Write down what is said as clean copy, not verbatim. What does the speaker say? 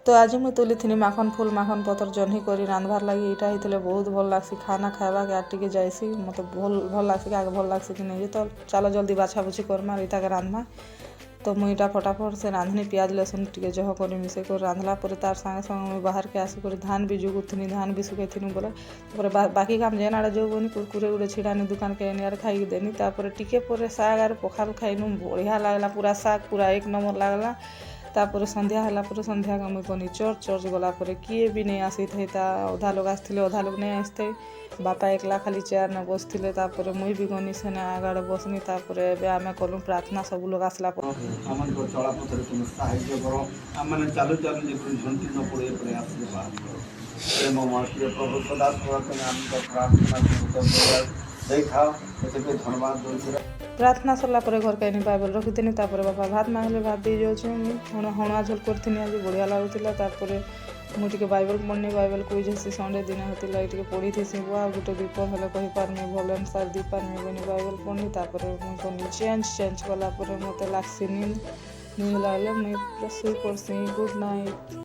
तो आज मुझे तुली माखन फुल माखन पतर जह्नी करी रांधबार लगी इटा होते बहुत भल लग्सी खाना खावा के आर टे जाइसी मत भल लग्सी क्या भल लग्सी कि नहीं तो चलो जल्दी बाछा बुछी करमा इटा के रांधमा तो मुई इटा फटाफट से रांधनी पियाज लहसुन टे जह कर मिसे कर रांधला पर तार संगे संगे मुई बाहर के आसिक धान भी जुगुथनी धान भी सुखैथनी बोले बाकी काम जेन आड़े जो बनी कुरकुरे गुड़े छिड़ानी दुकान के आर खाई देनी तापर टिके पर साग आर पखाल खाइनु बढ़िया लगला पूरा साग पूरा एक नंबर लगला तापर संध्या हला पर संध्या मुई गनी चर्च गला किए भी नहीं आसी थे अधा लोग आसते अधा लोग नहीं आसते बापा एकला खाली चेयर ने बसते तापर मुई भी गनी सेने आगाड़े बसनी तापर एबे आमे कलु प्रार्थना सब लोग आसला आमन को चला पथरे तुम साहाय्य करो आमन चालू चालू जे झंटी न पड़े प्रयास के बात करो प्रेम मार्ग प्रभु सदा स्वागत आमन को प्रार्थना देखा तो धन्यवाद दो प्रार्थना सरला पर घर कहीं बाइबल रखिथी बापा भात मांगले भात दी जाऊँ हणा झोल करी आज बढ़िया लगुला मुझे बाइबल पढ़नी बाइबल कोई जैसे संडे दिन होता ये पढ़ी थी बुआ गोटे दीप हेल्ले कही पार्मी भल अनुसार दी पार्मी बनी बाइबल पढ़नी मुझे चेंज कलापर मत लग्सी नींद लगे मुझे शुई पड़सी गुड नाइट।